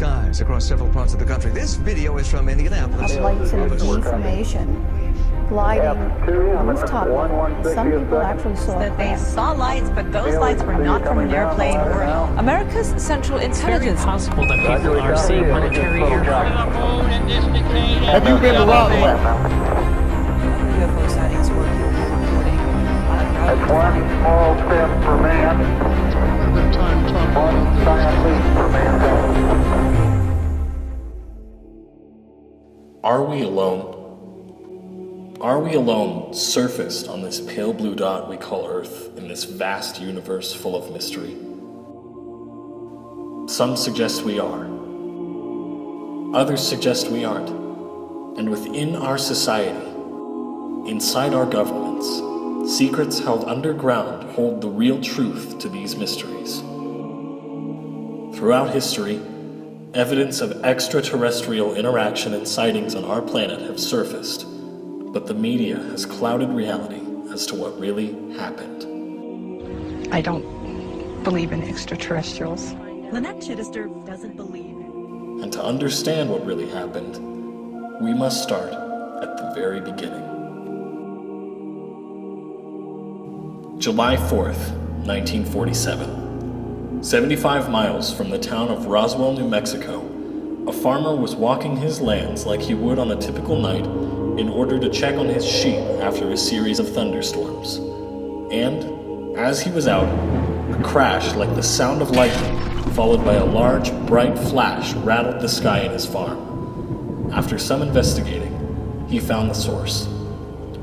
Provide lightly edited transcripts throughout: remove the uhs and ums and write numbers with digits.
skies across several parts of the country. This video is from Indianapolis. Lights and information gliding rooftop. Some people actually saw that they saw lights, but those lights were not from an airplane or America's Central Intelligence. It's possible that people are seeing planetary aircraft. Have you been to Roswell? UFO sightings were reporting That's one small step for man, one giant leap for mankind. Are we alone? Are we alone, surfaced on this pale blue dot we call Earth in this vast universe full of mystery? Some suggest we are. Others suggest we aren't. And within our society, inside our governments, secrets held underground hold the real truth to these mysteries. Throughout history, evidence of extraterrestrial interaction and sightings on our planet have surfaced, but the media has clouded reality as to what really happened. I don't believe in extraterrestrials. Lynette Chittister doesn't believe. And to understand what really happened, we must start at the very beginning. July 4th, 1947. 75 miles from the town of Roswell, New Mexico, a farmer was walking his lands like he would on a typical night in order to check on his sheep after a series of thunderstorms. And, as he was out, a crash like the sound of lightning, followed by a large, bright flash, rattled the sky in his farm. After some investigating, he found the source.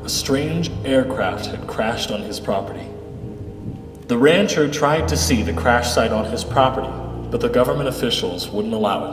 A strange aircraft had crashed on his property. The rancher tried to see the crash site on his property, but the government officials wouldn't allow it.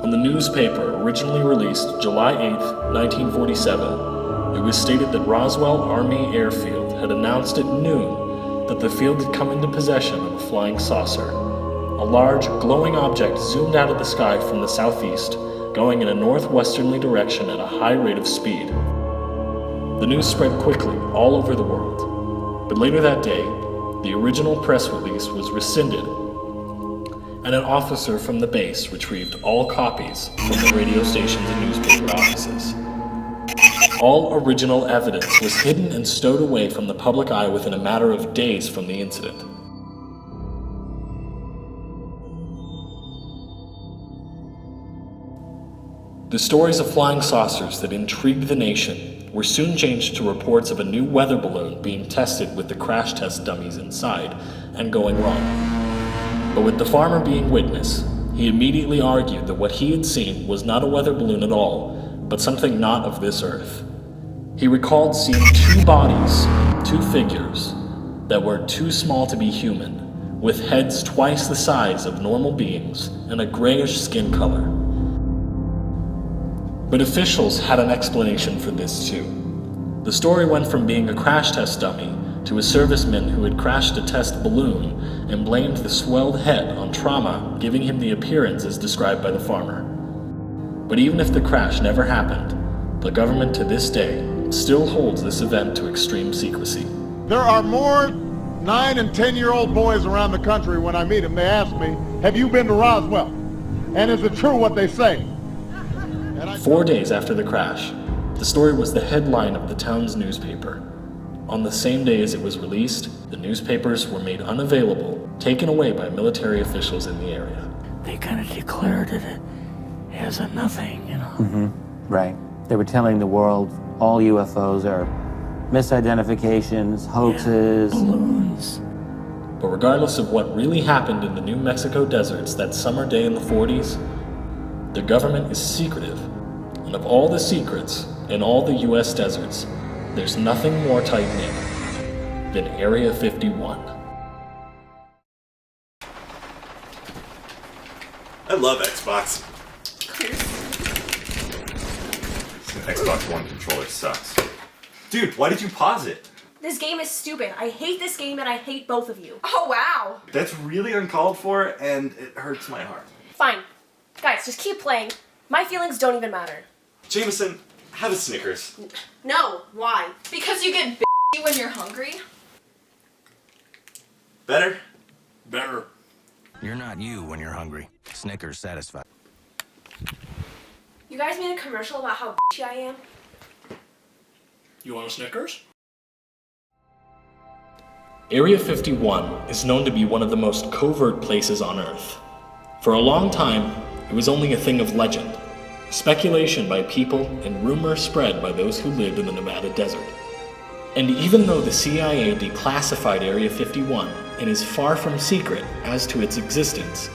On the newspaper originally released July 8, 1947, it was stated that Roswell Army Airfield had announced at noon that the field had come into possession of a flying saucer. A large, glowing object zoomed out of the sky from the southeast, going in a northwesterly direction at a high rate of speed. The news spread quickly all over the world, but later that day, the original press release was rescinded, and an officer from the base retrieved all copies from the radio stations and newspaper offices. All original evidence was hidden and stowed away from the public eye within a matter of days from the incident. The stories of flying saucers that intrigued the nation were soon changed to reports of a new weather balloon being tested with the crash test dummies inside and going wrong. But with the farmer being witness, he immediately argued that what he had seen was not a weather balloon at all, but something not of this earth. He recalled seeing two bodies, two figures, that were too small to be human, with heads twice the size of normal beings and a grayish skin color. But officials had an explanation for this too. The story went from being a crash test dummy to a serviceman who had crashed a test balloon and blamed the swelled head on trauma, giving him the appearance as described by the farmer. But even if the crash never happened, the government to this day still holds this event to extreme secrecy. There are more 9 and 10-year-old boys around the country. When I meet them, they ask me, have you been to Roswell? And is it true what they say? 4 days after the crash, the story was the headline of the town's newspaper. On the same day as it was released, the newspapers were made unavailable, taken away by military officials in the area. They kind of declared it as a nothing, you know. Right. They were telling the world all UFOs are misidentifications, hoaxes. Balloons. But regardless of what really happened in the New Mexico deserts that summer day in the 40s, the government is secretive. And of all the secrets in all the US deserts, there's nothing more tight-knit than Area 51. I love Xbox. Xbox One controller sucks. Dude, why did you pause it? This game is stupid. I hate this game and I hate both of you. Oh, wow. That's really uncalled for and it hurts my heart. Fine. Guys, just keep playing. My feelings don't even matter. Jameson, have a Snickers. No, why? Because you get b***y when you're hungry? Better? Better. You're not you when you're hungry. Snickers satisfied. You guys made a commercial about how bitchy I am. You want a Snickers? Area 51 is known to be one of the most covert places on Earth. For a long time, it was only a thing of legend, speculation by people, and rumor spread by those who lived in the Nevada desert. And even though the CIA declassified Area 51 and is far from secret as to its existence,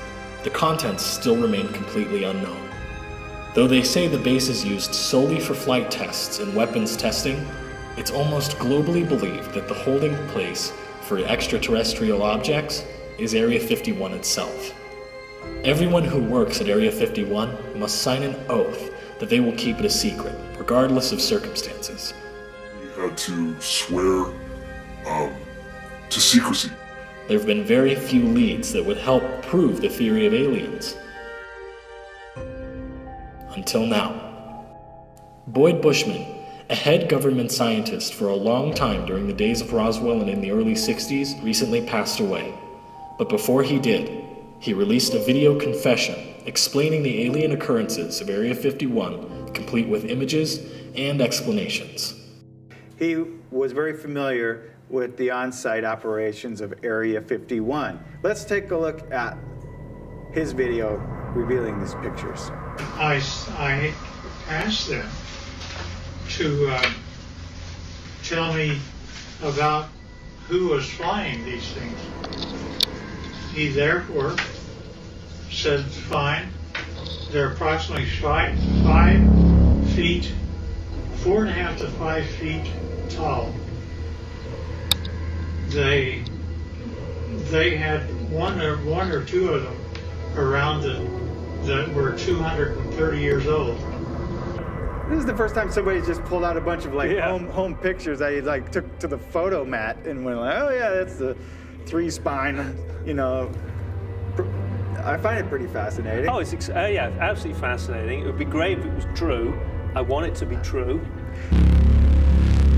the contents still remain completely unknown. Though they say the base is used solely for flight tests and weapons testing, it's almost globally believed that the holding place for extraterrestrial objects is Area 51 itself. Everyone who works at Area 51 must sign an oath that they will keep it a secret, regardless of circumstances. We had to swear to secrecy. There have been very few leads that would help prove the theory of aliens. Until now. Boyd Bushman, a head government scientist for a long time during the days of Roswell and in the early 60s, recently passed away. But before he did, he released a video confession explaining the alien occurrences of Area 51, complete with images and explanations. He was very familiar with the on-site operations of Area 51. Let's take a look at his video revealing these pictures. I asked them to tell me about who was flying these things. He therefore said, fine, they're approximately 5 feet, 4.5 to 5 feet tall. They had one or two of them around that were 230 years old. This is the first time somebody just pulled out a bunch of home pictures I took to the photo mat and went like, oh yeah, that's the 3 spine, you know. I find it pretty fascinating. Oh, it's yeah, absolutely fascinating. It would be great if it was true. I want it to be true.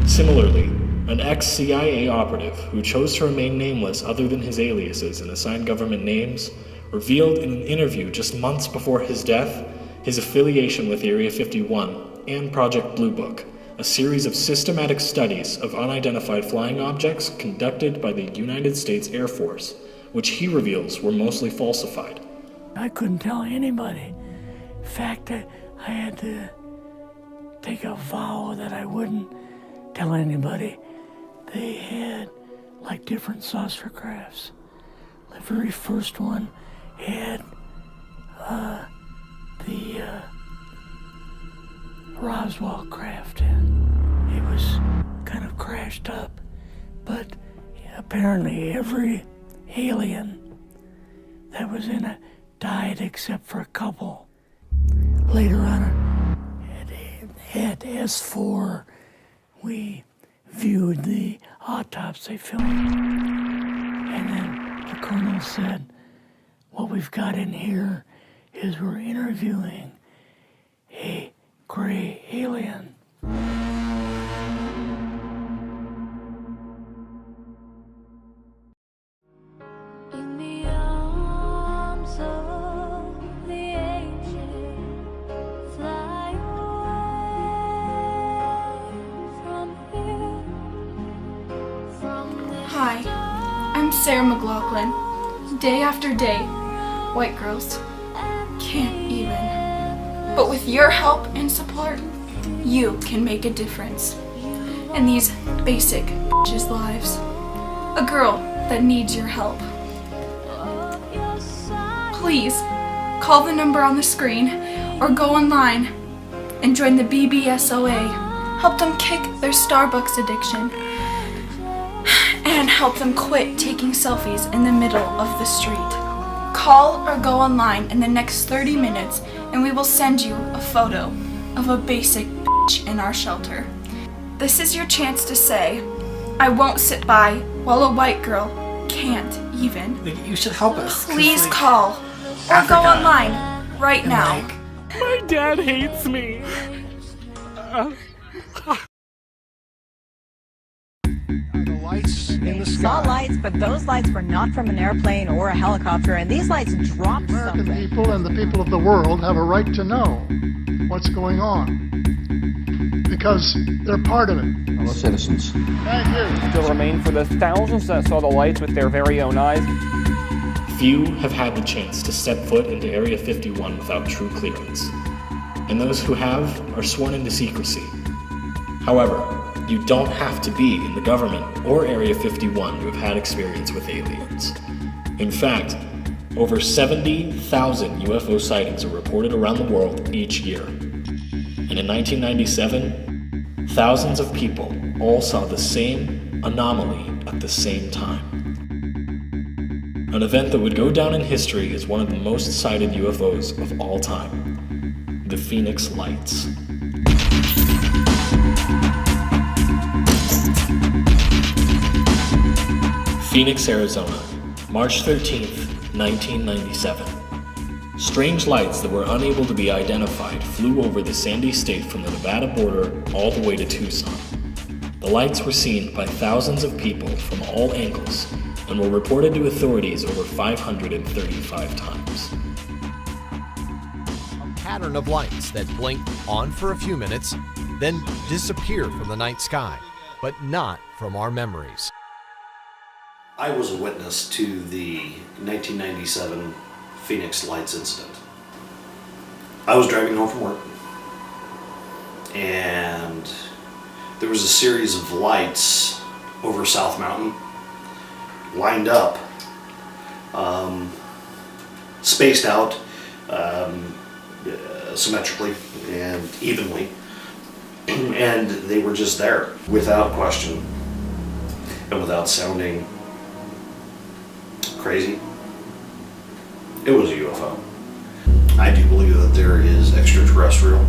Similarly, an ex-CIA operative who chose to remain nameless other than his aliases and assigned government names revealed in an interview just months before his death his affiliation with Area 51 and Project Blue Book, a series of systematic studies of unidentified flying objects conducted by the United States Air Force, which he reveals were mostly falsified. I couldn't tell anybody. In fact, I had to take a vow that I wouldn't tell anybody. They had like different saucer crafts. The very first one had the Roswell craft in. It was kind of crashed up, but apparently every alien that was in it died except for a couple. Later on at S4, we viewed the autopsy film, and then the colonel said, what we've got in here is we're interviewing a gray alien. In the arms of the angel, fly away from here. Hi, I'm Sarah McLaughlin. Day after day, white girls can't even. But with your help and support, you can make a difference in these basic bitches' lives. A girl that needs your help. Please call the number on the screen or go online and join the BBSOA. Help them kick their Starbucks addiction and help them quit taking selfies in the middle of the street. Call or go online in the next 30 minutes and we will send you a photo of a basic bitch in our shelter. This is your chance to say, I won't sit by while a white girl can't even. You should help us. Please call or go online right now. My dad hates me. The lights in the Saw sky. lights, but those lights were not from an airplane or a helicopter, and these lights dropped American something. people and the people of the world have a right to know what's going on because they're part of it. Fellow citizens. Thank you. Still remain for the thousands that saw the lights with their very own eyes. Few have had the chance to step foot into Area 51 without true clearance, and those who have are sworn into secrecy. However, you don't have to be in the government or Area 51 to have had experience with aliens. In fact, over 70,000 UFO sightings are reported around the world each year. And in 1997, thousands of people all saw the same anomaly at the same time. An event that would go down in history as one of the most cited UFOs of all time, the Phoenix Lights. Phoenix, Arizona, March 13th, 1997. Strange lights that were unable to be identified flew over the sandy state from the Nevada border all the way to Tucson. The lights were seen by thousands of people from all angles and were reported to authorities over 535 times. A pattern of lights that blink on for a few minutes, then disappear from the night sky, but not from our memories. I was a witness to the 1997 Phoenix Lights incident. I was driving home from work, and there was a series of lights over South Mountain, lined up, spaced out symmetrically and evenly, and they were just there without question and without sounding crazy. It was a UFO. I do believe that there is extraterrestrial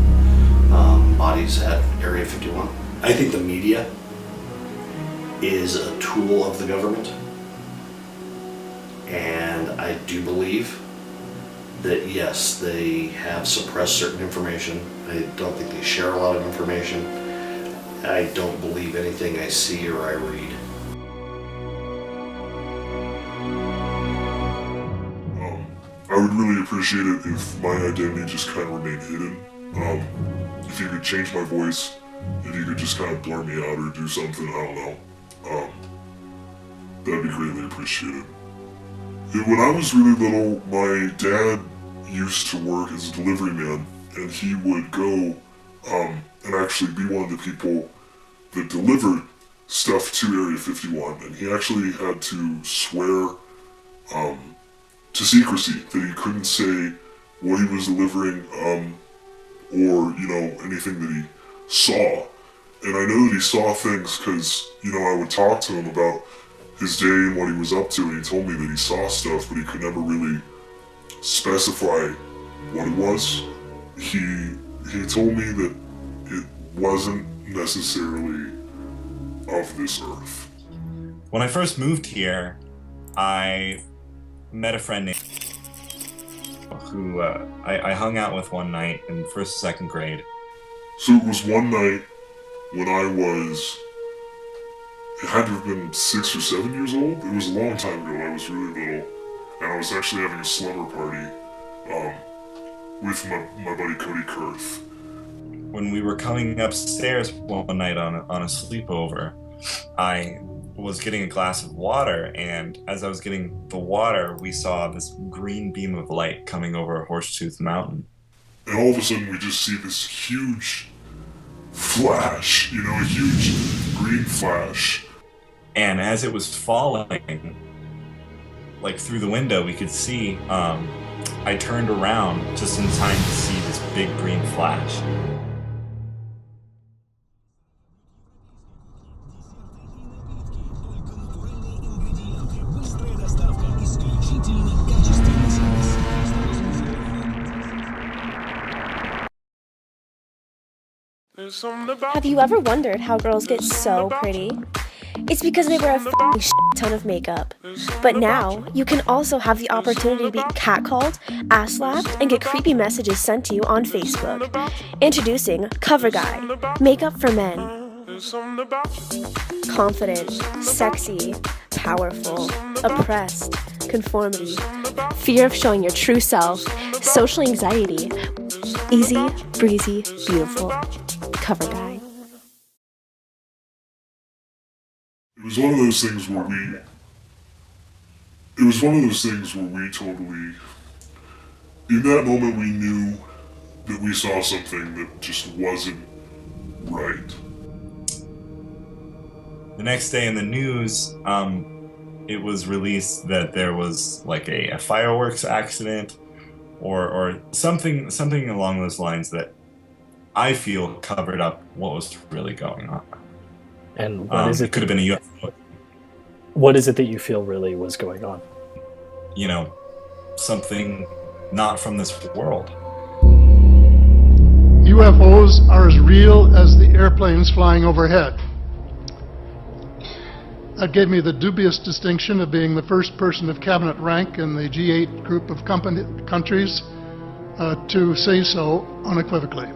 bodies at Area 51. I think the media is a tool of the government, and I do believe that yes, they have suppressed certain information. I don't think they share a lot of information. I don't believe anything I see or I read. I would really appreciate it if my identity just kind of remained hidden. If you could change my voice, if you could just kind of blur me out or do something, I don't know. That'd be greatly appreciated. When I was really little, my dad used to work as a delivery man, and he would go and actually be one of the people that delivered stuff to Area 51, and he actually had to swear to secrecy, that he couldn't say what he was delivering or, you know, anything that he saw. And I know that he saw things because, you know, I would talk to him about his day and what he was up to, and he told me that he saw stuff, but he could never really specify what it was. He told me that it wasn't necessarily of this earth. When I first moved here, I met a friend named who I hung out with one night in first, second grade. So it was one night when it had to have been 6 or 7 years old. It was a long time ago. I was really little, and I was actually having a slumber party with my buddy Cody Kurth. When we were coming upstairs one night on a sleepover, I was getting a glass of water, and as I was getting the water, we saw this green beam of light coming over Horsetooth Mountain. And all of a sudden we just see this huge flash, you know, a huge green flash. And as it was falling, like through the window, we could see, I turned around just in time to see this big green flash. Have you ever wondered how girls get so pretty? It's because they wear a f***ing ton of makeup. But now, you can also have the opportunity to be catcalled, ass-slapped, and get creepy messages sent to you on Facebook. Introducing Cover Guy, Makeup for Men. Confident, sexy, powerful, oppressed, conformity, fear of showing your true self, social anxiety, easy, breezy, beautiful, cover guy. It was one of those things where we totally, in that moment we knew that we saw something that just wasn't right. The next day in the news, it was released that there was like a fireworks accident or something along those lines that I feel covered up what was really going on. And what is it? It could have been a UFO. What is it that you feel really was going on? You know, something not from this world. UFOs are as real as the airplanes flying overhead. That gave me the dubious distinction of being the first person of cabinet rank in the G8 group of countries to say so unequivocally.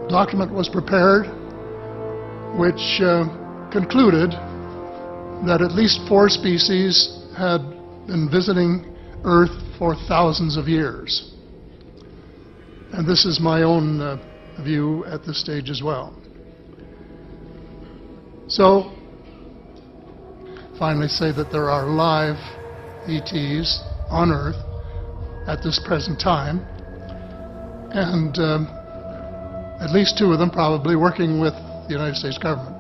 Document was prepared which concluded that at least 4 species had been visiting Earth for thousands of years. And this is my own view at this stage as well. So, finally say that there are live ETs on Earth at this present time, and at least 2 of them probably working with the United States government,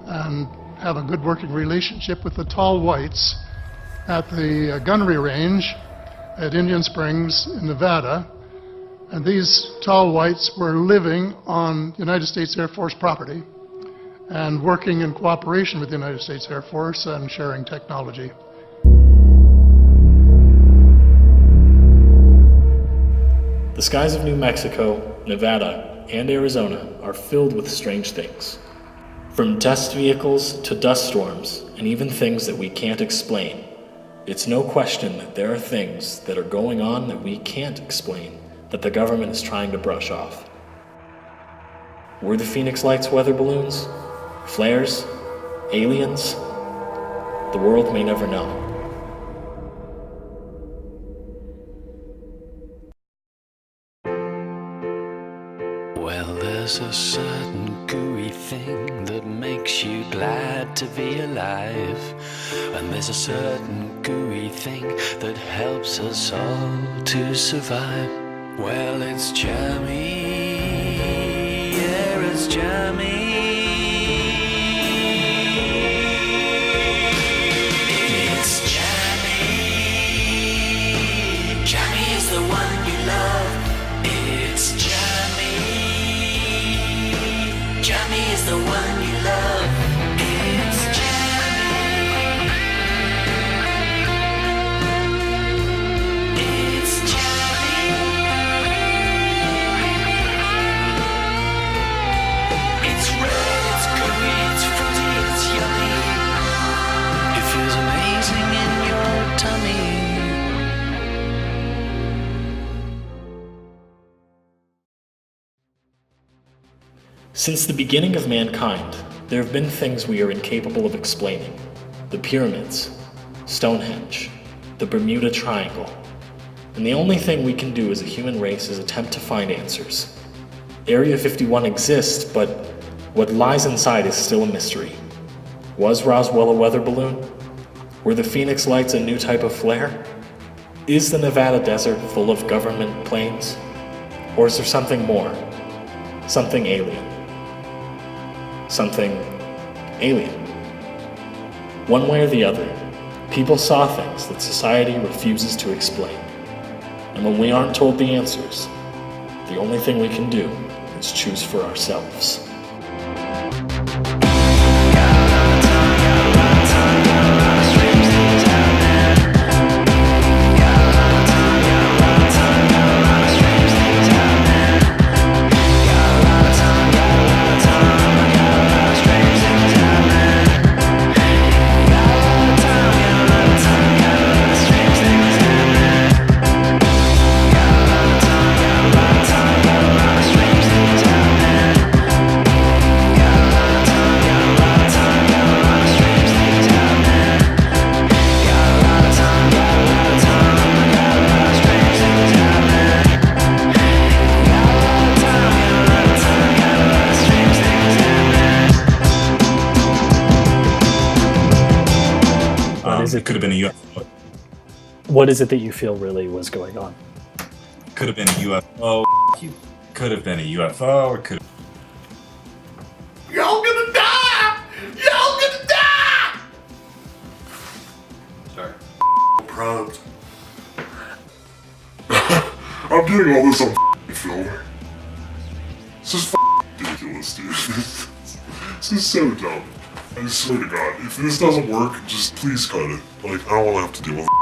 and have a good working relationship with the tall whites at the gunnery range at Indian Springs in Nevada. And these tall whites were living on United States Air Force property and working in cooperation with the United States Air Force and sharing technology. The skies of New Mexico, Nevada, and Arizona are filled with strange things. From test vehicles to dust storms, and even things that we can't explain. It's no question that there are things that are going on that we can't explain, that the government is trying to brush off. Were the Phoenix Lights weather balloons? Flares? Aliens? The world may never know. Well, there's a certain gooey thing that makes you glad to be alive. And there's a certain gooey thing that helps us all to survive. Well, it's jammy, yeah, it's jammy. It's jammy. Jammy is the one you love. It's jammy. Jammy is the one you love. It's jammy. It's jammy. It's red, it's gooey, it's fruity, it's yummy. It feels amazing in your tummy. Since the beginning of mankind, there have been things we are incapable of explaining. The pyramids, Stonehenge, the Bermuda Triangle. And the only thing we can do as a human race is attempt to find answers. Area 51 exists, but what lies inside is still a mystery. Was Roswell a weather balloon? Were the Phoenix Lights a new type of flare? Is the Nevada desert full of government planes? Or is there something more? Something alien? Something alien? One way or the other, people saw things that society refuses to explain. And when we aren't told the answers, the only thing we can do is choose for ourselves. it? It could have been a UFO. What is it that you feel really was going on? Could have been a UFO. Could have been a UFO. Or could. Y'all gonna die! Y'all gonna die! Sorry. Prompt. I'm getting all this on film. This is ridiculous, dude. This is so dumb. I swear to God, if this doesn't work, just please cut it. Like, I don't want to have to deal with it.